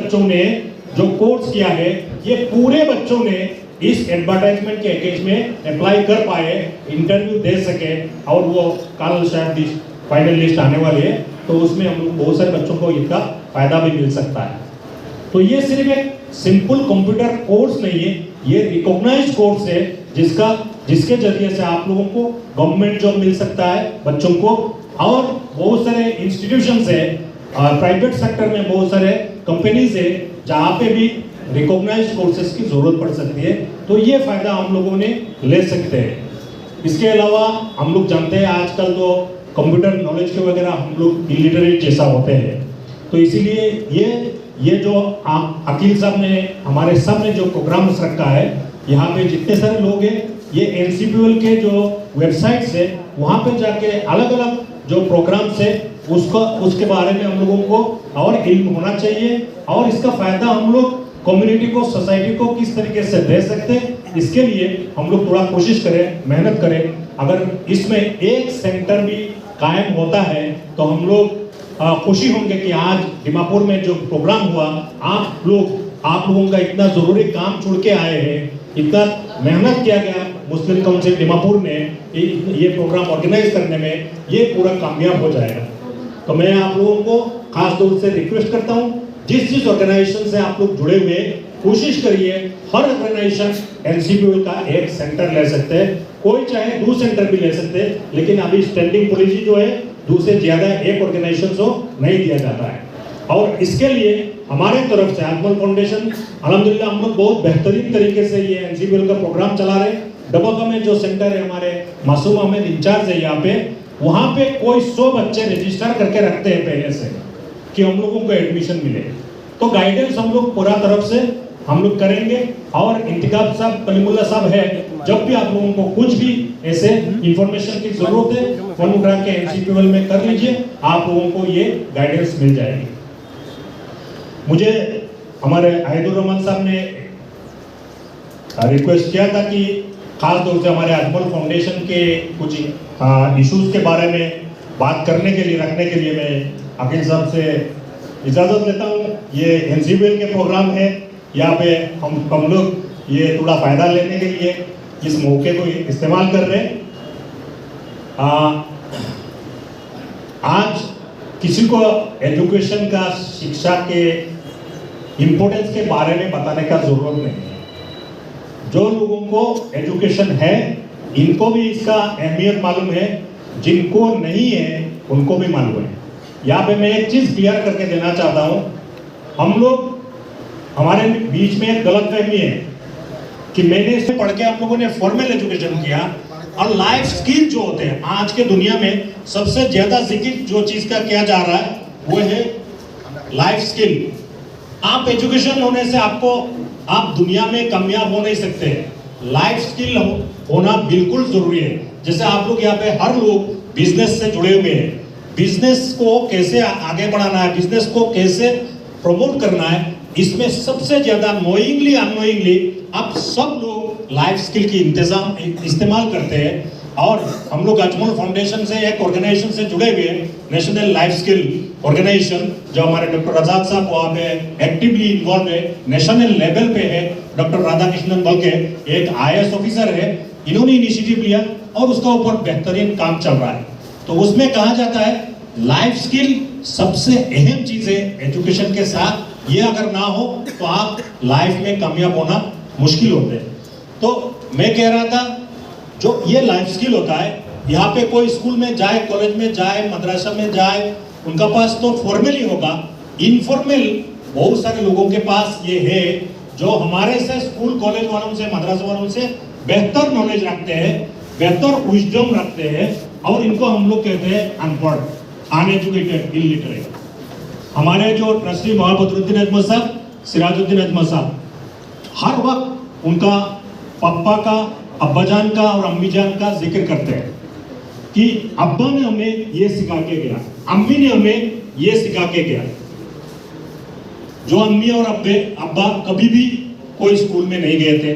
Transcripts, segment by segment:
बच्चों ने जो कोर्स किया है, ये पूरे बच्चों ने इस एडवर्टाइजमेंट के पैकेज में अप्लाई कर पाए, इंटरव्यू दे सके, और वो कल शायद फाइनल लिस्ट आने वाली है, तो उसमें हम लोग बहुत सारे बच्चों को इसका फायदा भी मिल सकता है। तो ये सिर्फ एक सिंपल कंप्यूटर कोर्स नहीं है, ये रिकॉग्नाइज्ड कोर्स है जिसके जरिए से आप लोगों को गवर्नमेंट जॉब मिल सकता है बच्चों को, और बहुत सारे इंस्टीट्यूशंस है, प्राइवेट सेक्टर में बहुत सारे कंपनीज है जहाँ पे भी रिकॉग्नाइज्ड कोर्सेज की जरूरत पड़ सकती है। तो ये फायदा हम लोगों ने ले सकते हैं। इसके अलावा हम लोग जानते हैं आजकल तो कंप्यूटर नॉलेज के वगैरह हम लोग इलिटरेट जैसा होते हैं, तो इसीलिए ये जो अकील साहब ने हमारे सामने जो प्रोग्राम्स रखा है, यहाँ पे जितने सारे लोग हैं, ये एनसीपीएल के जो वेबसाइट्स है वहाँ पे जाके अलग अलग जो प्रोग्राम्स है उसके बारे में हम लोगों को और इल्म होना चाहिए, और इसका फायदा हम लोग कम्युनिटी को, सोसाइटी को किस तरीके से दे सकते हैं, इसके लिए हम लोग थोड़ा कोशिश करें, मेहनत करें। अगर इसमें एक सेंटर भी कायम होता है तो हम लोग खुशी होंगे कि आज दीमापुर में जो प्रोग्राम हुआ, आप लोगों का इतना जरूरी काम छोड़ के आए हैं, इतना मेहनत किया गया मुस्लिम काउंसिल दीमापुर ने ये प्रोग्राम ऑर्गेनाइज करने में, ये पूरा कामयाब हो जाएगा। तो मैं आप लोगों को खास तौर से रिक्वेस्ट करता हूँ, जिस ऑर्गेनाइजेशन से आप लोग जुड़े हुए, कोशिश करिए हर ऑर्गेनाइजेशन एनसीपीएल का एक सेंटर ले सकते हैं, कोई चाहे 2 सेंटर भी ले सकते हैं, लेकिन अभी स्टैंडिंग पॉलिसी जो है 2 से ज्यादा एक ऑर्गेनाइजेशन को नहीं दिया जाता है। और इसके लिए हमारे तरफ से अजमल फाउंडेशन अल्हम्दुलिल्लाह हम लोग बहुत बेहतरीन तरीके से ये एनसीपीएल का प्रोग्राम चला रहे हैं। डबका में जो सेंटर है, हमारे मासूम अहमद इंचार्ज है यहाँ पे, वहाँ पे कोई 100 बच्चे रजिस्टर करके रखते हैं पहले से कि हम लोगों को एडमिशन मिले। तो गाइडेंस हम लोग पूरा तरफ से हम लोग करेंगे, और इंतखाब साहब, कलीमुल्लाह साहब है, जब भी आप लोगों को कुछ भी ऐसे इंफॉर्मेशन की जरूरत है, फोन उठा के एनसीपीएल में कर लीजिए, आप लोगों को ये गाइडेंस मिल जाएगी। मुझे हमारे आहिदुर रहमान साहब ने रिक्वेस्ट किया था कि खास तौर से हमारे अजमल फाउंडेशन के कुछ इश्यूज के बारे में बात करने के लिए, रखने के लिए मैं अकील साहब से इजाज़त लेता हूँ। ये एनसीपीएल के प्रोग्राम है, यहाँ पे हम लोग ये थोड़ा फ़ायदा लेने के लिए इस मौके को इस्तेमाल कर रहे हैं। आज किसी को एजुकेशन का, शिक्षा के इम्पोर्टेंस के बारे में बताने का ज़रूरत नहीं है। जो लोगों को एजुकेशन है, इनको भी इसका अहमियत मालूम है, जिनको नहीं है उनको भी मालूम है। यहाँ पे मैं एक चीज़ क्लियर करके देना चाहता हूँ, हम लोग, हमारे बीच में एक गलतफहमी है कि मैंने इसे पढ़ के आप लोगों ने फॉर्मल एजुकेशन किया, और लाइफ स्किल जो होते हैं आज के दुनिया में सबसे ज्यादा जिक्र जो चीज का किया जा रहा है वो है लाइफ स्किल। आप एजुकेशन होने से आप दुनिया में कामयाब हो नहीं सकते, लाइफ स्किल होना बिल्कुल जरूरी है। जैसे आप लोग यहाँ पे हर लोग बिजनेस से जुड़े हुए हैं, बिजनेस को कैसे आगे बढ़ाना है, बिजनेस को कैसे प्रमोट करना है, इसमें सबसे ज्यादा नोइंगली अननोइंगली आप सब लोग लाइफ स्किल की इस्तेमाल करते हैं। और हम लोग अजमल फाउंडेशन से एक ऑर्गेनाइजेशन से जुड़े हुए हैं, नेशनल लाइफ स्किल ऑर्गेनाइजेशन, जो हमारे डॉक्टर रजाक साहब वहाँ पे एक्टिवली इन्वॉल्व है, नेशनल लेवल पे है। डॉक्टर राधाकृष्णन बल के एक IAS ऑफिसर है, इन्होंने इनिशिएटिव लिया और उसका ऊपर बेहतरीन काम चल रहा है। तो उसमें कहा जाता है लाइफ स्किल सबसे अहम चीज है एजुकेशन के साथ, ये अगर ना हो तो आप लाइफ में कामयाब होना मुश्किल होते हैं। तो मैं कह रहा था, जो ये लाइफ स्किल होता है, यहाँ पे कोई स्कूल में जाए, कॉलेज में जाए, मदरसा में जाए, उनका पास तो फॉर्मल ही होगा, इनफॉर्मल बहुत सारे लोगों के पास ये है जो हमारे से स्कूल कॉलेज वालों से, मदरसा वालों से बेहतर नॉलेज रखते हैं, बेहतर विजडम रखते हैं, और इनको हम लोग कहते हैं अनपढ़, अनएजुकेटेड, इलिटरेट। हमारे जो ट्रस्टी मौलाना बदरुद्दीन अजमल साहब, सिराजुद्दीन अजमल साहब, हर वक्त उनका पापा का, अब्बाजान का और अम्मी जान का जिक्र करते हैं कि अब्बा ने हमें ये सिखा के गया, अम्मी ने हमें ये सिखा के गया। जो अम्मी और अब्बा कभी भी कोई स्कूल में नहीं गए थे,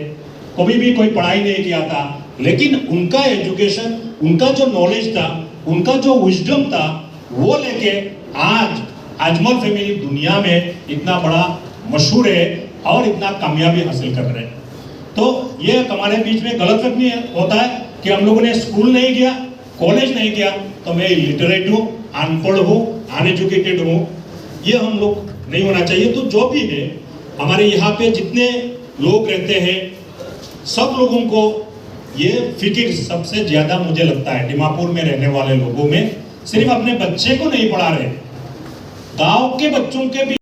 कभी भी कोई पढ़ाई नहीं किया था, लेकिन उनका एजुकेशन, उनका जो नॉलेज था, उनका जो विजडम था, वो लेके आज अजमल फैमिली दुनिया में इतना बड़ा मशहूर है और इतना कामयाबी हासिल कर रहे हैं। तो ये हमारे बीच में गलतफहमी होता है कि हम लोगों ने स्कूल नहीं किया, कॉलेज नहीं किया, तो मैं इलिटरेट हूँ, अनपढ़ हूँ, अनएजुकेटेड हूँ, ये हम लोग नहीं होना चाहिए। तो जो भी है, हमारे यहाँ पे जितने लोग रहते हैं, सब लोगों को ये फिक्र सबसे ज्यादा मुझे लगता है दीमापुर में रहने वाले लोगों में, सिर्फ अपने बच्चे को नहीं पढ़ा रहे, गांव के बच्चों के भी